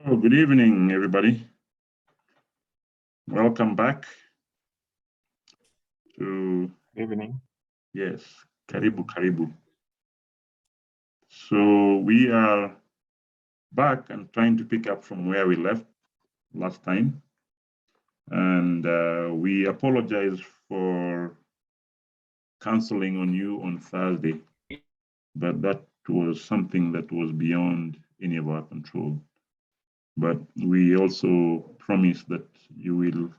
Oh, good evening, everybody. Welcome back to Evening. yes, Karibu Karibu. So we are back and trying to pick up from where we left last time, and we apologize for canceling on you on Thursday, but that was something that was beyond any of our control. But we also promise that you will,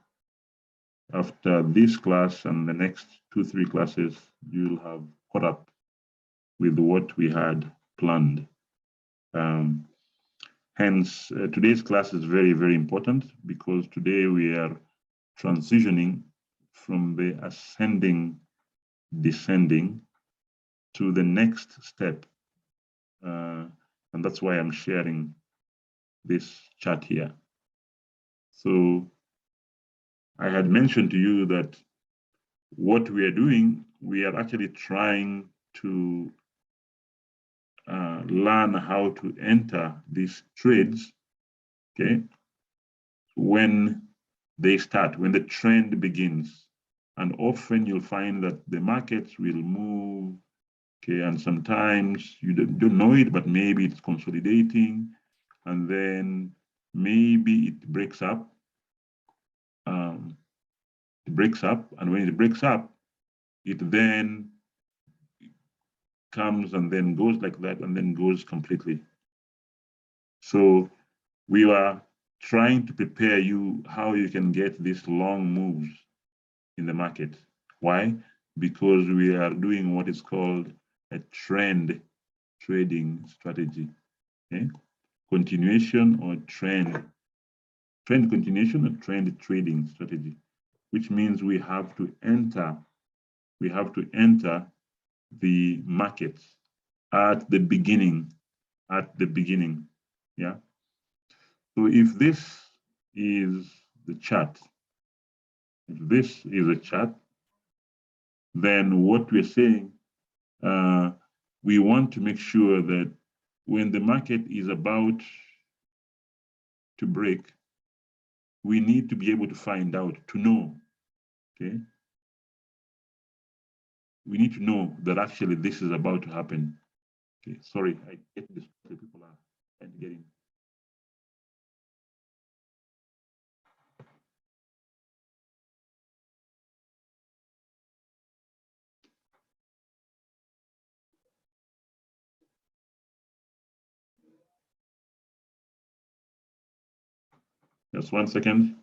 after this class and the next 2-3 classes, you'll have caught up with what we had planned. Hence, today's class is very, very important because today we are transitioning from the ascending, descending to the next step. And that's why I'm sharing this chart here. So I had mentioned to you that what we are doing, we are actually trying to learn how to enter these trades, okay, when they start, when the trend begins. And often you'll find that the markets will move, okay, and sometimes you don't know it, but maybe it's consolidating, and then maybe it breaks up. And when it breaks up, it then comes and then goes like that, and then goes completely. So we are trying to prepare you how you can get these long moves in the market. Why? Because we are doing what is called a trend trading strategy. Okay? Continuation or trend continuation or trend trading strategy, which means we have to enter the markets at the beginning. Yeah. So if this is the chart, then what we're saying, we want to make sure that when the market is about to break, we need to be able to find out, to know, okay? We need to know that actually this is about to happen. Okay, sorry, I get this, people are trying to get in. Just 1 second.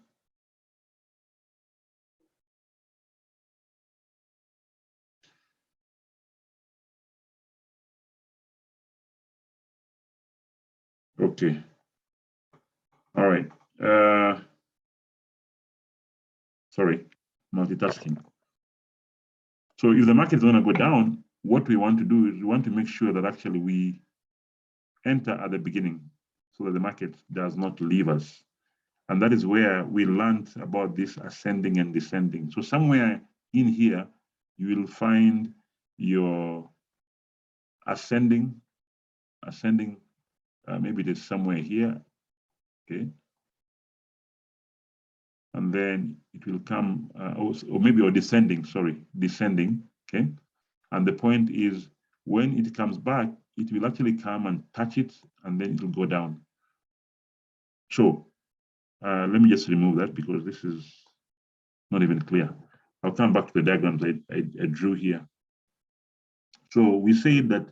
Okay. All right. Sorry, multitasking. So if the market is going to go down, what we want to do is we want to make sure that actually we enter at the beginning so that the market does not leave us. And that is where we learned about this ascending and descending. So somewhere in here, you will find your ascending, maybe it is somewhere here, okay? And then it will come, or maybe or descending, okay? And the point is, when it comes back, it will actually come and touch it, and then it will go down. So let me just remove that because this is not even clear. I'll come back to the diagrams I drew here. So we say that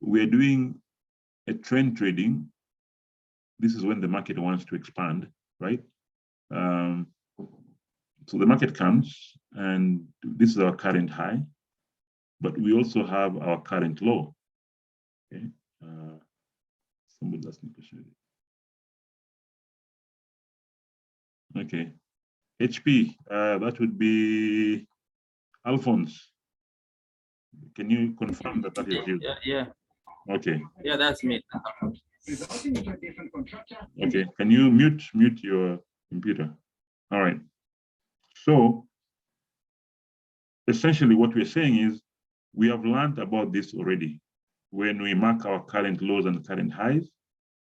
we're doing a trend trading. This is when the market wants to expand, right? So the market comes, and this is our current high, but we also have our current low. Okay, somebody that's negotiated. Okay, HP, that would be Alphonse. Can you confirm that that is you? Yeah. Okay. Yeah, that's me. Okay, can you mute your computer? All right. So essentially what we're saying is we have learned about this already. When we mark our current lows and current highs,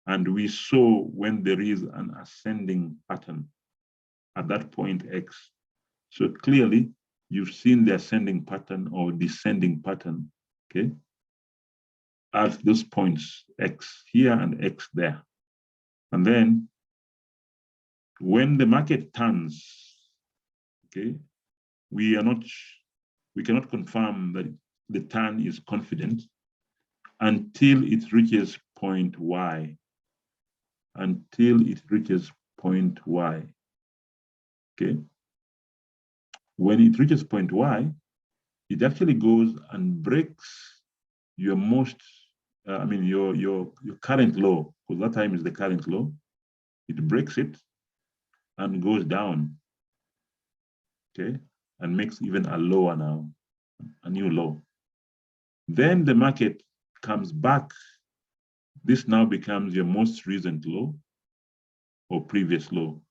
And we saw when there is an ascending pattern at that point X. So clearly, you've seen the ascending pattern or descending pattern, okay, at those points X here and X there. And then when the market turns, okay, we cannot confirm that the turn is confident until it reaches point Y. Until it reaches point Y. Okay. When it reaches point Y, it actually goes and breaks your most, your current low, because that time is the current low. It breaks it and goes down, okay, and makes even a lower now, a new low. Then the market comes back. This now becomes your most recent low or previous low,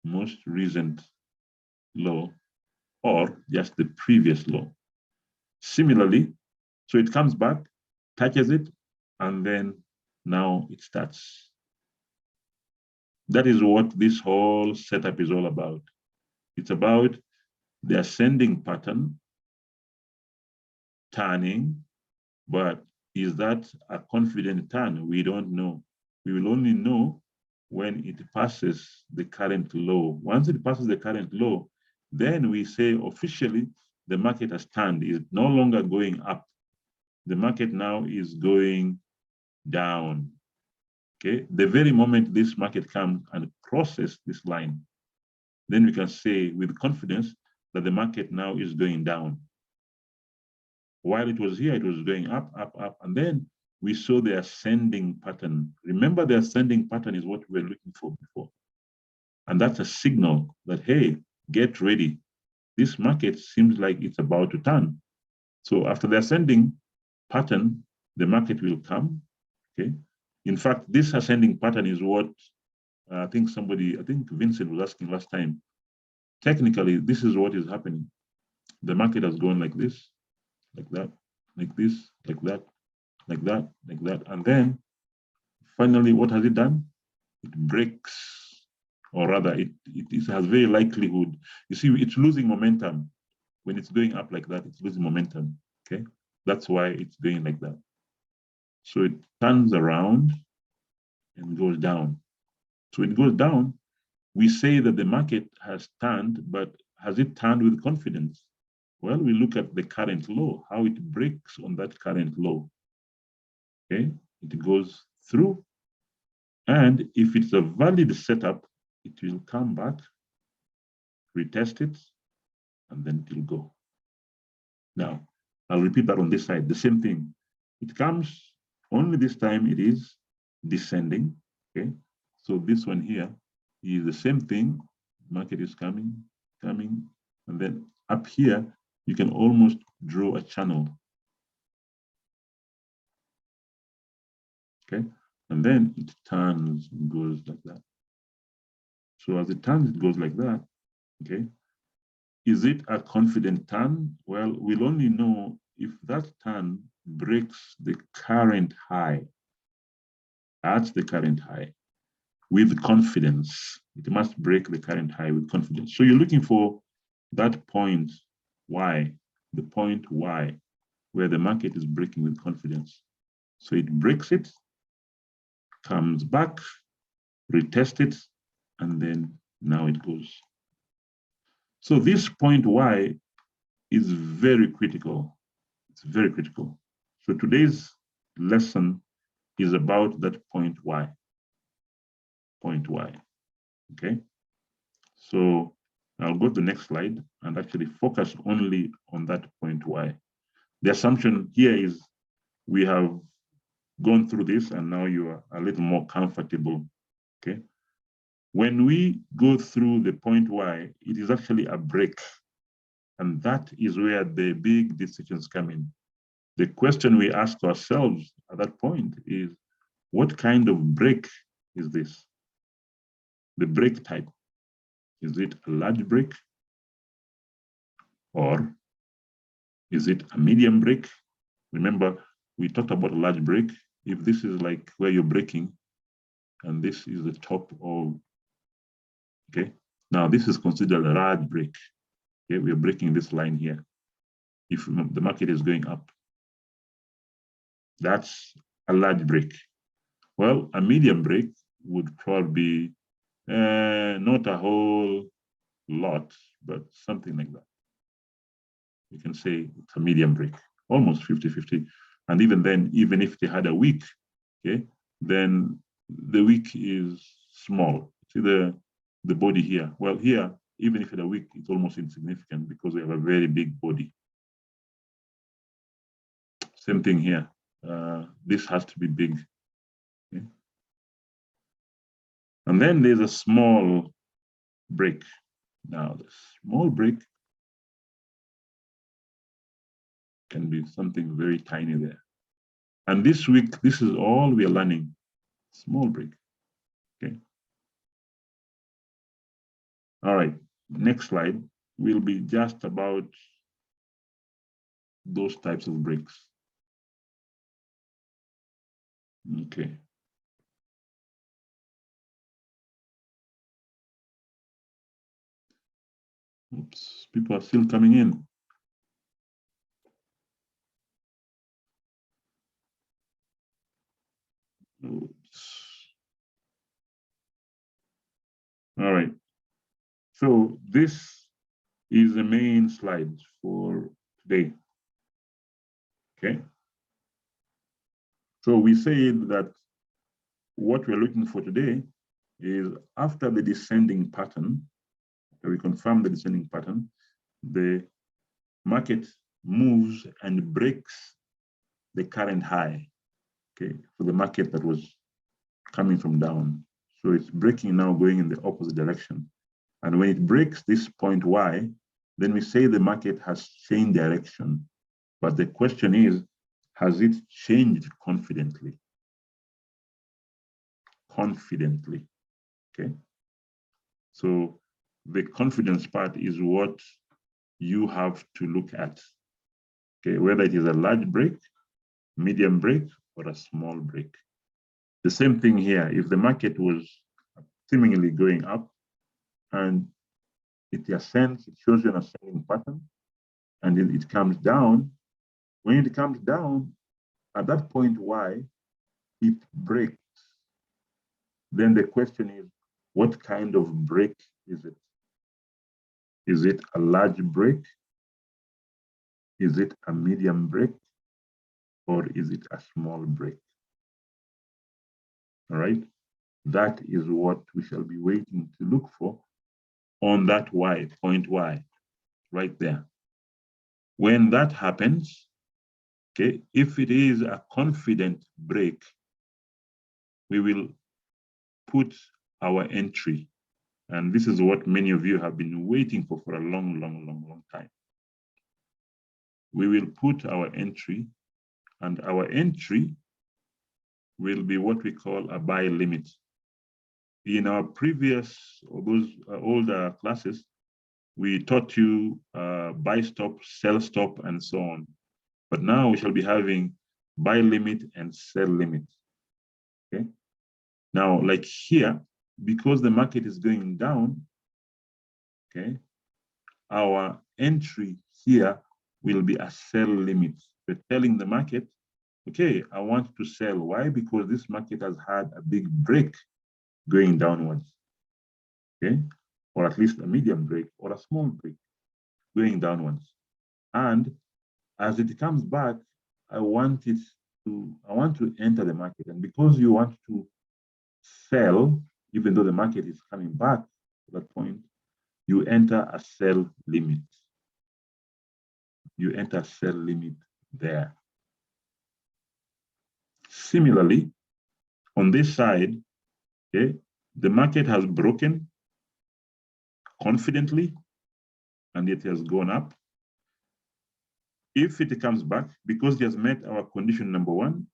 most recent low, or just the previous low. Similarly, so it comes back, touches it, and then now it starts. That is what this whole setup is all about. It's about the ascending pattern turning, but is that a confident turn? We don't know. We will only know when it passes the current low. Once it passes the current low, then we say officially the market has turned. It's no longer going up. The market now is going down. Okay, the very moment this market comes and crosses this line, then we can say with confidence that the market now is going down. While it was here, it was going up, up, up, and then we saw the ascending pattern. Remember, the ascending pattern is what we were looking for before. And that's a signal that, hey, get ready. This market seems like it's about to turn. So after the ascending pattern, the market will come, okay? In fact, this ascending pattern is what I think Vincent was asking last time. Technically, this is what is happening. The market has gone like this, like that, like this, like that, like that, like that. And then finally, what has it done? It breaks, or rather, it has very likelihood. You see, it's losing momentum. When it's going up like that, it's losing momentum, okay? That's why it's going like that. So it turns around and goes down. So it goes down, we say that the market has turned, but has it turned with confidence? Well, we look at the current low, how it breaks on that current low. Okay, it goes through, and if it's a valid setup, it will come back, retest it, and then it will go. Now, I'll repeat that on this side, the same thing. It comes, only this time it is descending, okay? So this one here is the same thing, market is coming, and then up here, you can almost draw a channel, okay? And then it turns and goes like that. So as it turns, it goes like that, okay? Is it a confident turn? Well, we'll only know if that turn breaks the current high. That's the current high with confidence. It must break the current high with confidence. So you're looking for that point Y, the point Y, where the market is breaking with confidence. So it breaks it, comes back, retests it, and then now it goes. So this point Y is very critical. It's very critical. So today's lesson is about that point Y. Point Y, okay? So I'll go to the next slide and actually focus only on that point Y. The assumption here is we have gone through this and now you are a little more comfortable, okay? When we go through the point Y, it is actually a break. And that is where the big decisions come in. The question we ask ourselves at that point is, what kind of break is this? The break type. Is it a large break? Or is it a medium break? Remember, we talked about a large break. If this is like where you're breaking, and this is the top of, okay? Now this is considered a large break. Okay, we're breaking this line here. If the market is going up, that's a large break. Well, a medium break would probably be not a whole lot, but something like that. You can say it's a medium break, almost 50-50. And even then, even if they had a week, okay, then the week is small. See the body here. Well, here, even if it's a week, it's almost insignificant because we have a very big body. Same thing here. This has to be big. Okay? And then there's a small break. Now, the small break can be something very tiny there. And this week, this is all we are learning. Small break. Okay. All right. Next slide will be just about those types of breaks. Okay. Oops, people are still coming in. Oops. All right. So this is the main slide for today. Okay. So we said that what we're looking for today is after the descending pattern, we confirm the descending pattern, the market moves and breaks the current high, okay, for the market that was coming from down. So it's breaking now, going in the opposite direction. And when it breaks this point Y, then we say the market has changed direction. But the question is, has it changed confidently? Confidently, okay? So the confidence part is what you have to look at, okay? Whether it is a large break, medium break, or a small break. The same thing here. If the market was seemingly going up and it ascends, it shows you an ascending pattern, and then it comes down. When it comes down, at that point Y, it breaks. Then the question is, what kind of break is it? Is it a large break? Is it a medium break? Or is it a small break? All right. That is what we shall be waiting to look for on that Y, point Y, right there. When that happens, okay, if it is a confident break, we will put our entry. And this is what many of you have been waiting for a long time. We will put our entry, and our entry will be what we call a buy limit. In our previous, or those older classes, we taught you buy stop, sell stop, and so on. But now we shall be having buy limit and sell limit. Okay. Now, like here, because the market is going down, okay, our entry here will be a sell limit. We're telling the market, okay, I want to sell. Why? Because this market has had a big break going downwards, okay? Or at least a medium break or a small break going downwards. And as it comes back, I want to enter the market. And because you want to sell, even though the market is coming back to that point, you enter a sell limit. You enter sell limit there. Similarly, on this side, okay, the market has broken confidently and it has gone up. If it comes back, because it has met our condition number 1,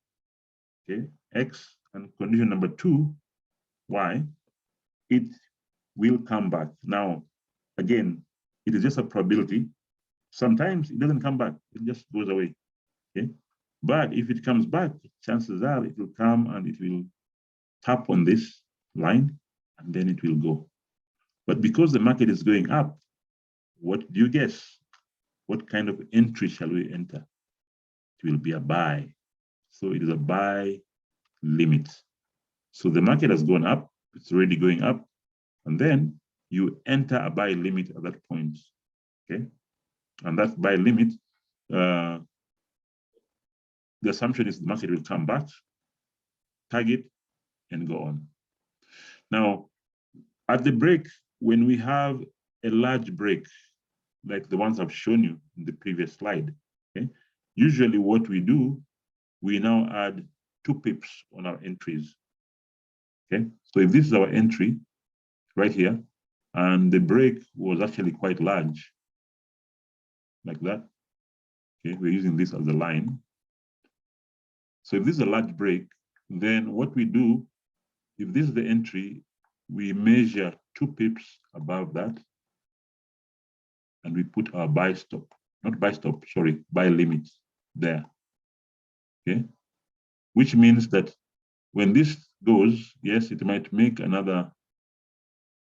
okay, X, and condition number 2, Y, it will come back. Now, again, it is just a probability. Sometimes it doesn't come back, it just goes away, okay? But if it comes back, chances are it will come and it will tap on this line, and then it will go. But because the market is going up, what do you guess? What kind of entry shall we enter? It will be a buy. So it is a buy limit. So the market has gone up, it's already going up, and then you enter a buy limit at that point, okay? And that buy limit, the assumption is the market will come back, target, and go on. Now, at the break, when we have a large break, like the ones I've shown you in the previous slide, okay? Usually what we do, we now add 2 pips on our entries, okay? So if this is our entry right here, and the break was actually quite large, like that, okay? We're using this as a line. So if this is a large break, then what we do, if this is the entry, we measure 2 pips above that, and we put our buy stop, not buy stop, sorry, buy limit there, okay? Which means that when this goes, yes, it might make another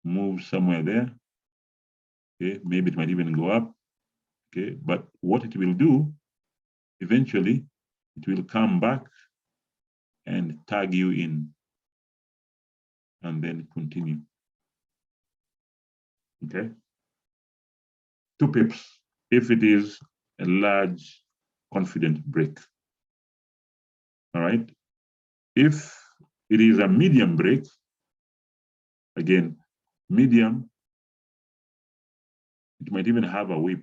move somewhere there, okay? Maybe it might even go up, okay? But what it will do, eventually, it will come back and tag you in, and then continue, okay? 2 pips if it is a large confident break, all right? If it is a medium break, again, medium, it might even have a week,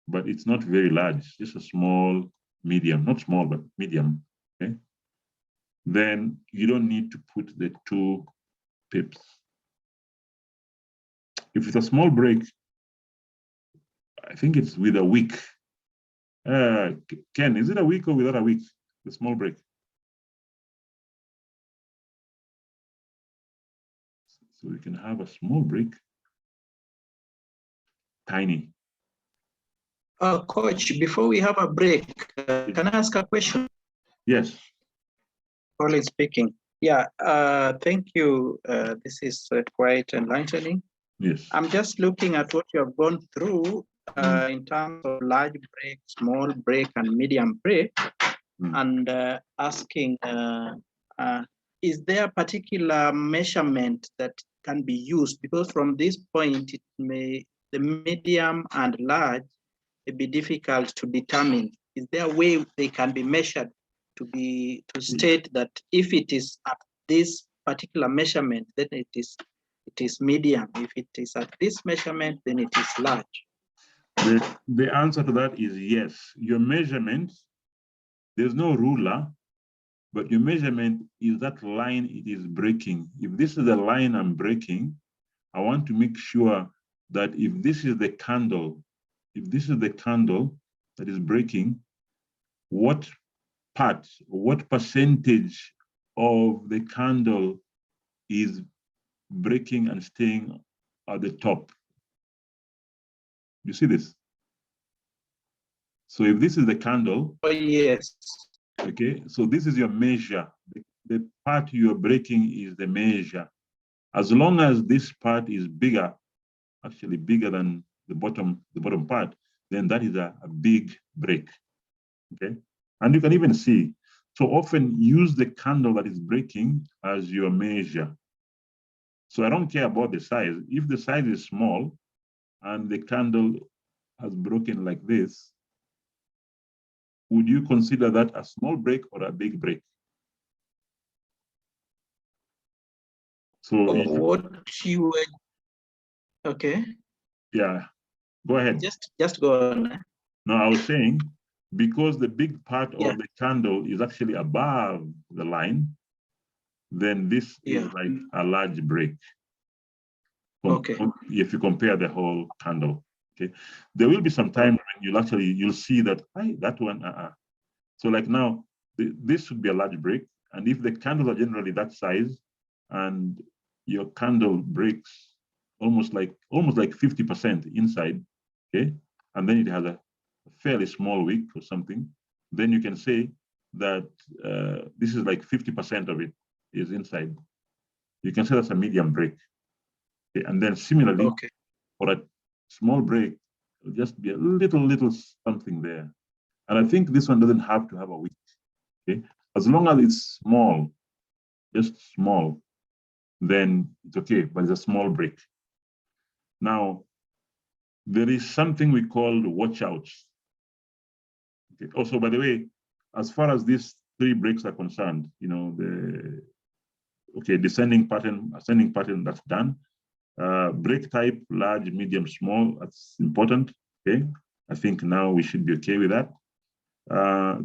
but it's not very large, just a small, medium, not small, but medium, okay? Then you don't need to put the 2 pips. If it's a small break, I think it's with a week. Ken, is it a week or without a week, the small break? So we can have a small break, tiny. Coach, before we have a break, can I ask a question? Yes. Colin speaking. Yeah, thank you. This is quite enlightening. Yes. I'm just looking at what you have gone through in terms of large break, small break, and medium break, and asking, is there a particular measurement that can be used? Because from this point, the medium and large may be difficult to determine. Is there a way they can be measured to state that if it is at this particular measurement, then it is medium. If it is at this measurement, then it is large. The answer to that is yes. Your measurement, there's no ruler, but your measurement is that line it is breaking. If this is the line I'm breaking, I want to make sure that if this is the candle, that is breaking, what part, what percentage of the candle is breaking and staying at the top. You see this? So if this is the candle, oh yes, okay, so this is your measure. The part you're breaking is the measure. As long as this part is bigger, actually bigger than the bottom part, then that is a big break, okay? And you can even see, so often use the candle that is breaking as your measure. So I don't care about the size. If the size is small and the candle has broken like this, would you consider that a small break or a big break? So what you were, okay. Yeah, go ahead. Just go on. No, I was saying, because the big part of the candle is actually above the line, then this is like a large break. Okay. If you compare the whole candle, okay, there will be some time when you'll see that that one. So like now, this should be a large break, and if the candles are generally that size, and your candle breaks almost like 50% inside, okay, and then it has a fairly small wick or something, then you can say that this is like 50% of it is inside, you can say that's a medium break. Okay. And then similarly, Okay. for a small break, it'll just be a little something there. And I think this one doesn't have to have a wick. Okay. As long as it's small, just small, then it's okay, but it's a small break. Now, there is something we call watchouts. Okay. Also, by the way, as far as these three breaks are concerned, you know, descending pattern, ascending pattern, that's done. Break type, large, medium, small, that's important. Okay. I think now we should be okay with that.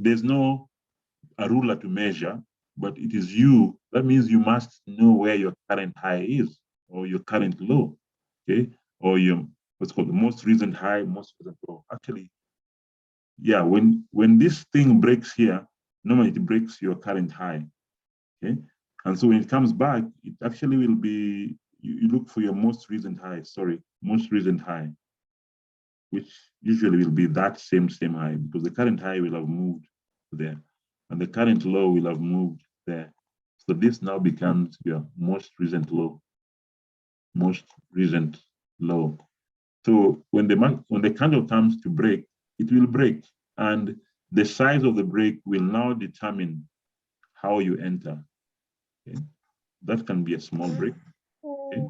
There's no a ruler to measure, but it is you. That means you must know where your current high is or your current low, okay? Or your what's called the most recent high, most recent low. Actually, yeah, when this thing breaks here, normally it breaks your current high, okay? And so when it comes back, it actually will be, you look for your most recent high, most recent high, which usually will be that same high because the current high will have moved there and the current low will have moved there. So this now becomes your most recent low, most recent low. So when the candle comes to break, it will break, and the size of the break will now determine how you enter. Okay? That can be a small break. Okay?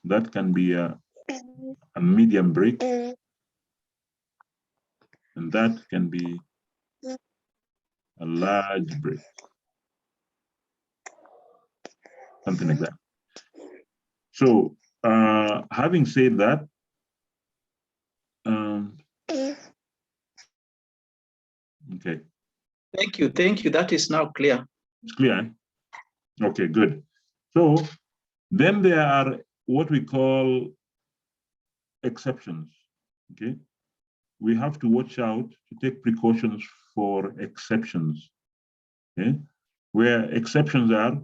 That can be a medium break, and that can be a large break. Something like that. So having said that, okay. Thank you. That is now clear. It's clear. Eh? Okay, good. So then there are what we call exceptions. Okay. We have to watch out to take precautions for exceptions. Okay. Where exceptions are,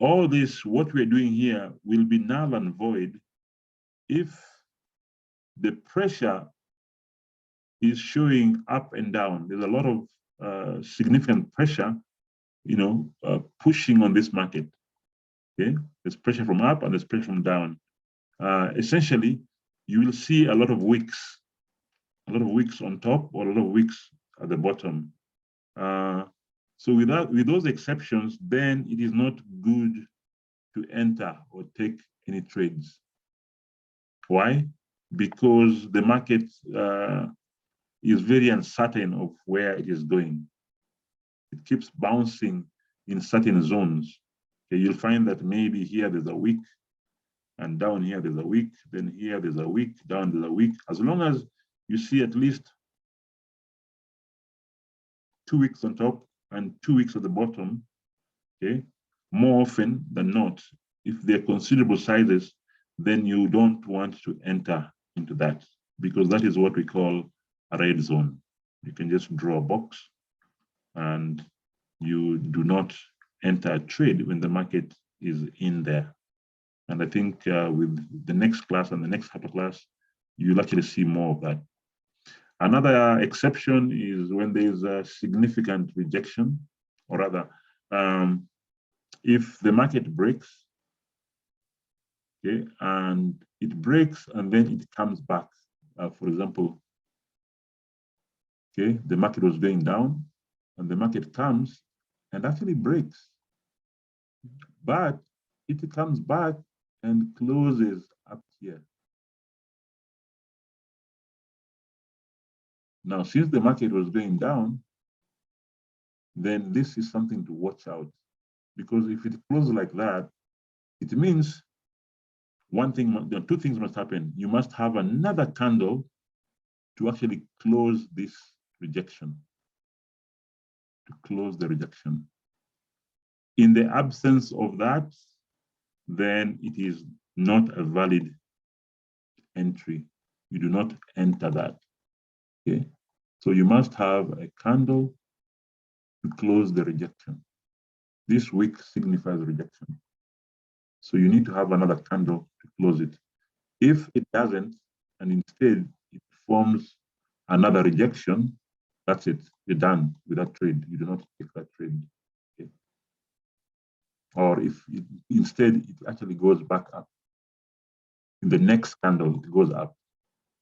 all this, what we're doing here will be null and void if the pressure is showing up and down. There's a lot of significant pressure, pushing on this market. Okay, there's pressure from up and there's pressure from down. Essentially, you will see a lot of wicks on top or a lot of wicks at the bottom. So with those exceptions, then it is not good to enter or take any trades. Why? Because the market is very uncertain of where it is going. It keeps bouncing in certain zones. Okay, you'll find that maybe here there's a wick, and down here there's a wick, then here there's a wick, down there's a wick. As long as you see at least 2 wicks on top and 2 wicks at the bottom, okay, more often than not, if they're considerable sizes, then you don't want to enter into that because that is what we call a red zone. You can just draw a box and you do not enter a trade when the market is in there. And I think with the next class and the next hyper class, you'll actually see more of that. Another exception is when there's a significant rejection, or rather, if the market breaks, okay, and it breaks and then it comes back. For example, okay, the market was going down and the market comes and actually breaks, but it comes back and closes up here. Now, since the market was going down, then this is something to watch out, because if it closes like that, it means two things must happen. You must have another candle to actually close this rejection, to close the rejection. In the absence of that, then it is not a valid entry. You do not enter that. Okay, so you must have a candle to close the rejection. This wick signifies rejection. So you need to have another candle to close it. If it doesn't, and instead it forms another rejection, that's it. You're done with that trade. You do not take that trade. Okay. Or if instead it actually goes back up, in the next candle it goes up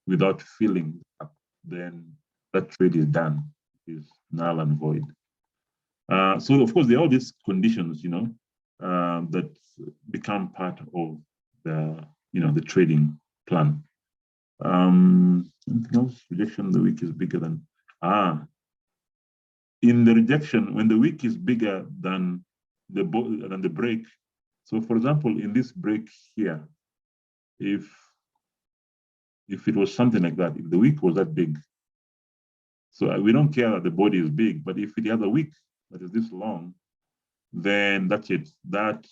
without filling up, then that trade is done, is null and void. So of course there are all these conditions, that become part of the, the trading plan. Anything else? Rejection, the wick is bigger than, in the rejection, when the wick is bigger than the break. So for example, in this break here, if it was something like that, if the wick was that big, so we don't care that the body is big, but if it has a wick that is this long, then that's it. That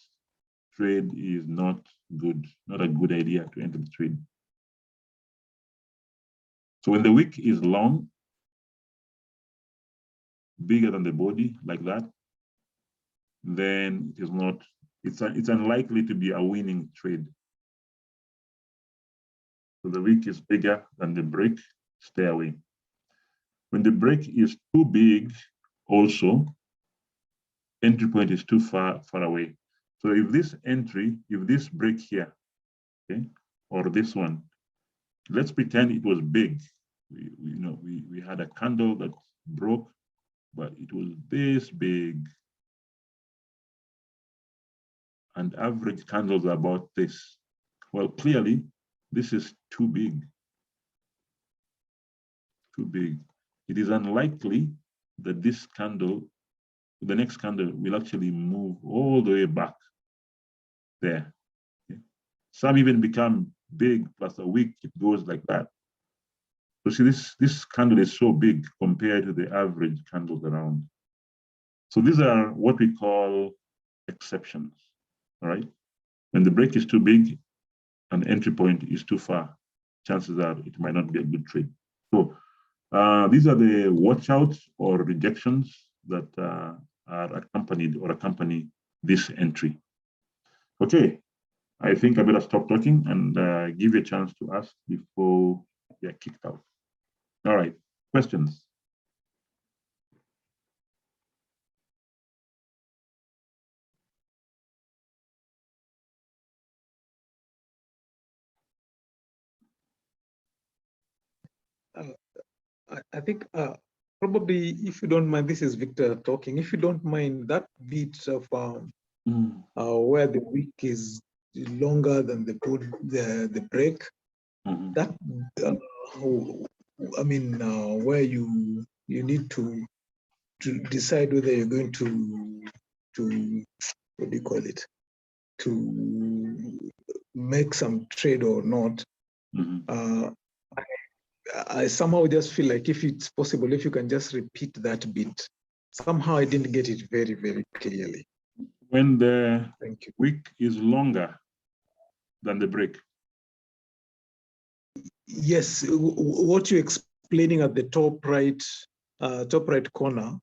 trade is not good, not a good idea to enter the trade. So when the wick is long, bigger than the body, like that, then it is not, it's unlikely to be a winning trade. So the wick is bigger than the break, stay away. When the break is too big, also, entry point is too far away. So if this break here, okay, or this one, let's pretend it was big. We had a candle that broke, but it was this big. And average candles are about this. Well, clearly, this is too big. Too big. It is unlikely that this candle, the next candle, will actually move all the way back there. Okay. Some even become big plus a wick, it goes like that. So see, this candle is so big compared to the average candles around. So these are what we call exceptions, all right? When the break is too big and entry point is too far, chances are it might not be a good trade. So these are the watchouts or rejections that are accompanied or accompany this entry. Okay, I think I better stop talking and give you a chance to ask before you're kicked out. All right, questions? I think probably, if you don't mind, this is Victor talking. If you don't mind, that bit of where the wick is longer than the break, that I mean, where you need to decide whether you're going to what do you call it, to make some trade or not. I somehow just feel like, if it's possible, if you can just repeat that bit. Somehow I didn't get it very, very clearly. When the wick is longer than the break. Yes, what you're explaining at the top right corner.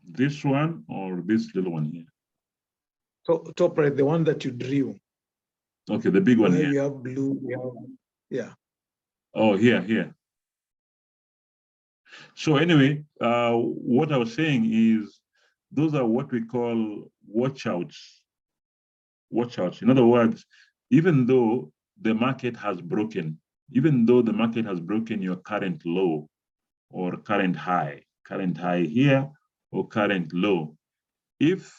This one or this little one here? Top right, the one that you drew. Okay, the big one where here. We have blue, we have, yeah. Oh, here. So anyway, what I was saying is those are what we call watchouts. Watchouts. In other words, even though the market has broken your current low or current high here or current low, if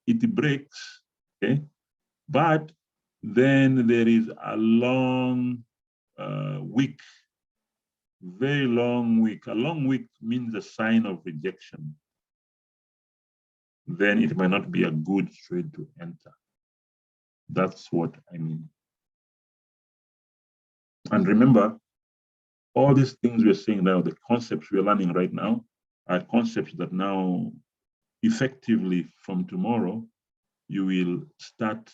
it breaks, okay, but then there is a long wick, very long wick. A long wick means a sign of rejection. Then it might not be a good trade to enter. That's what I mean. And remember, all these things we're saying now, the concepts we're learning right now, are concepts that now effectively from tomorrow, you will start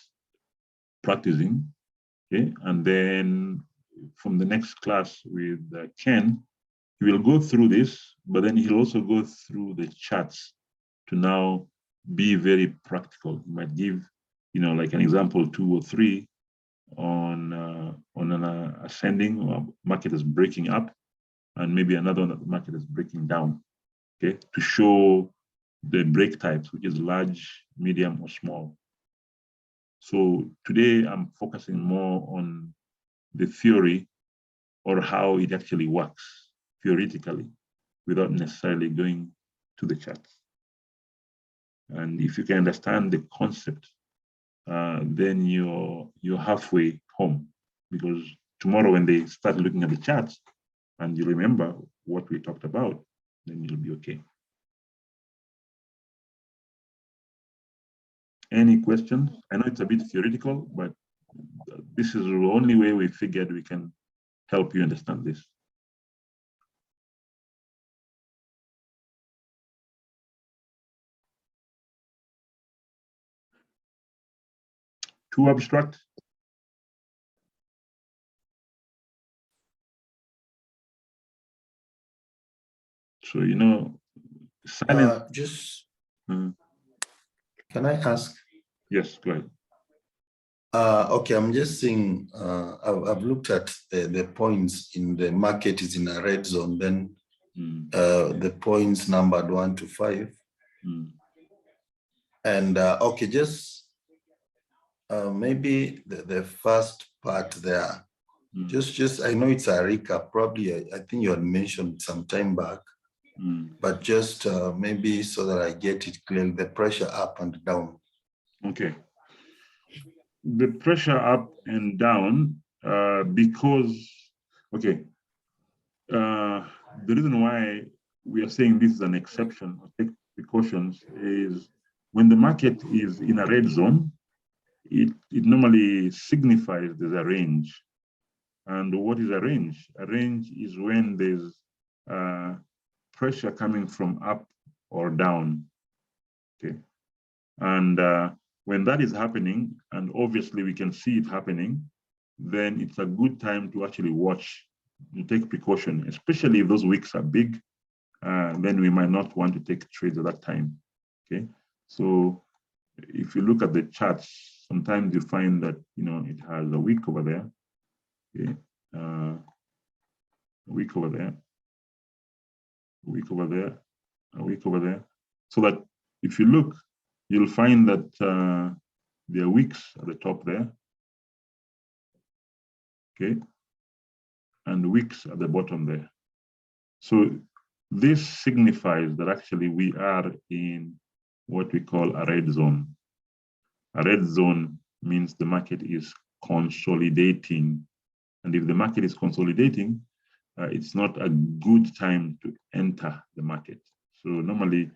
practicing, okay? And then from the next class with Ken, he will go through this, but then he'll also go through the charts to now be very practical. He might give, like an example 2 or 3 on an ascending, or market is breaking up, and maybe another one that the market is breaking down. okay, to show the break types, which is large, medium, or small. So today I'm focusing more on the theory or how it actually works theoretically without necessarily going to the charts. And if you can understand the concept, then you're halfway home, because tomorrow when they start looking at the charts and you remember what we talked about, then you'll be okay. Any questions? I know it's a bit theoretical, but this is the only way we figured we can help you understand this. Too abstract? So, you know, silence. Can I ask? Yes, go ahead. Okay, I'm just saying, I've looked at the points in the market is in a red zone, then the points numbered 1 to 5. And okay, just maybe the first part there, just I know it's a recap, probably I think you had mentioned some time back, but just maybe so that I get it clear, the pressure up and down. Okay. The pressure up and down because, okay, the reason why we are saying this is an exception, take precautions, is when the market is in a red zone, it normally signifies there's a range. And what is a range? A range is when there's pressure coming from up or down, okay? And when that is happening, and obviously we can see it happening, then it's a good time to actually watch, to take precaution, especially if those wicks are big, then we might not want to take trades at that time, okay? So if you look at the charts, sometimes you find that, you know, it has a wick over there, okay? A wick over there, a wick over there, a wick over there. So that if you look, you'll find that there are wicks at the top there, okay, and wicks at the bottom there. So this signifies that actually we are in what we call a red zone. A red zone means the market is consolidating. And if the market is consolidating, it's not a good time to enter the market. So normally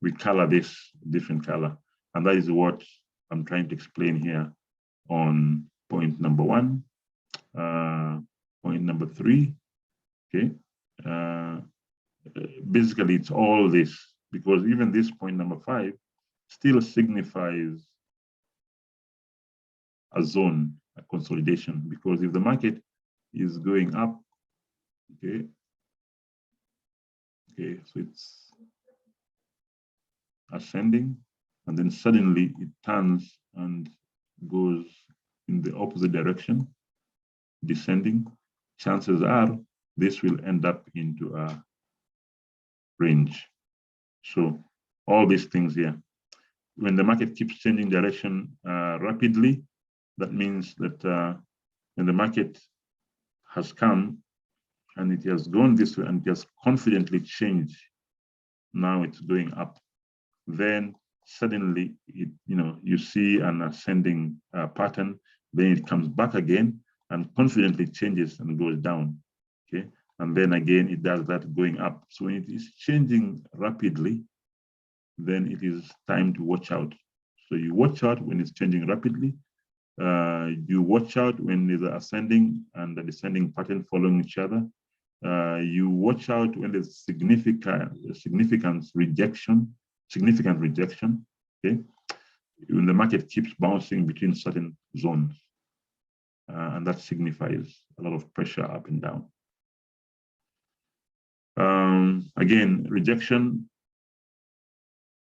we color this different color. And that is what I'm trying to explain here on point number 1, point number 3, okay? Basically, it's all this, because even this point number 5 still signifies a zone, a consolidation, because if the market is going up, okay, so it's ascending, and then suddenly it turns and goes in the opposite direction, descending, chances are this will end up into a range. So all these things here, when the market keeps changing direction rapidly, that means that when the market has come and it has gone this way and just confidently changed, now it's going up, then suddenly it, you know, you see an ascending pattern, then it comes back again and confidently changes and goes down, okay? And then again, it does that going up. So when it is changing rapidly, then it is time to watch out. So you watch out when it's changing rapidly. You watch out when there's an ascending and a descending pattern following each other. You watch out when there's significant rejection, okay? When the market keeps bouncing between certain zones. And that signifies a lot of pressure up and down. Again, rejection,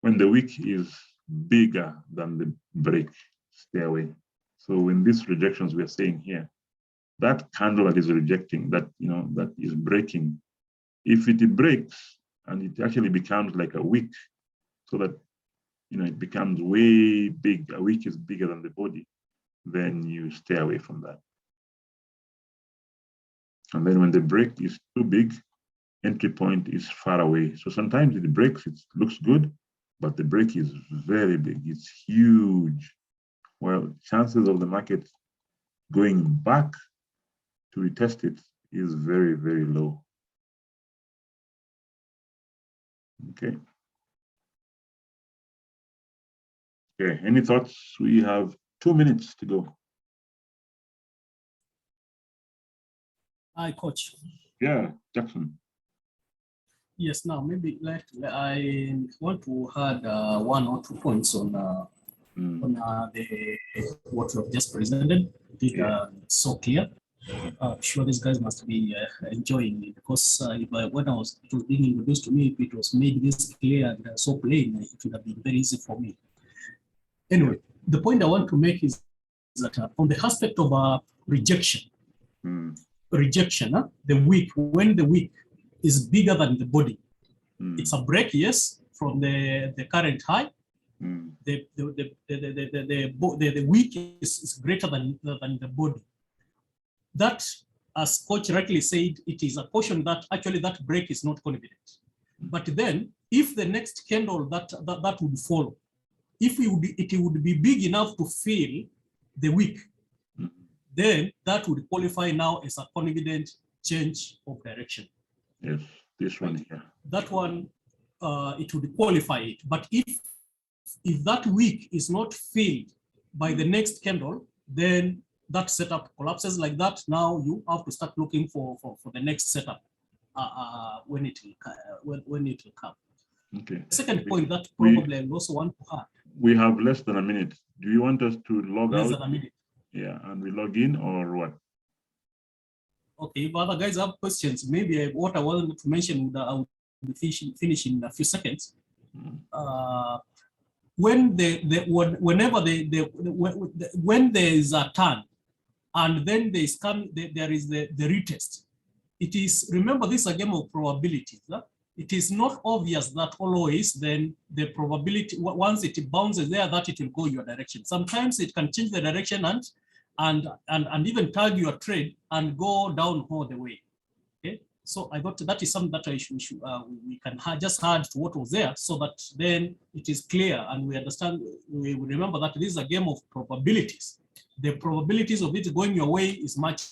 when the wick is bigger than the break, stay away. So when these rejections we are saying here, that candle that is rejecting, that, you know, that is breaking, if it breaks and it actually becomes like a wick, so that it becomes way big. A wick is bigger than the body. Then you stay away from that. And then when the break is too big, entry point is far away. So sometimes it breaks, it looks good, but the break is very big, it's huge. Well, chances of the market going back to retest it is very, very low. Okay. Okay, any thoughts? We have 2 minutes to go. Hi, Coach. Yeah, Jackson. Yes, now maybe I want to add 1 or 2 points on what you have just presented. So clear. Sure, these guys must be enjoying it, because when it was being introduced to me, if it was made this clear and so plain, it would have been very easy for me. Anyway, the point I want to make is that on the aspect of rejection, the wick, when the wick is bigger than the body, it's a break, yes, from the current high. The wick is greater than the body. That, as Coach rightly said, it is a caution that actually that break is not confident. But then, if the next candle that would follow, if it would be big enough to fill the wick, then that would qualify now as a confident change of direction. Yes, this one here. That one, it would qualify it. But if that wick is not filled by the next candle, then that setup collapses like that. Now you have to start looking for the next setup when it will come. Okay. Second point that probably I also want to add. We have less than a minute. Do you want us to log out? Less than a minute. Yeah, and we log in, or what? Okay, if other guys have questions, maybe what I wanted to mention, I will be finishing in a few seconds. When when there is a turn, and then there is the retest, it is, remember, this is a game of probabilities. Huh? It is not obvious that always then the probability, once it bounces there, that it will go your direction. Sometimes it can change the direction and even tag your trade and go down all the way. Okay, so I thought that is something that we can just add to what was there, so that then it is clear and we understand. We remember that this is a game of probabilities. The probabilities of it going your way is much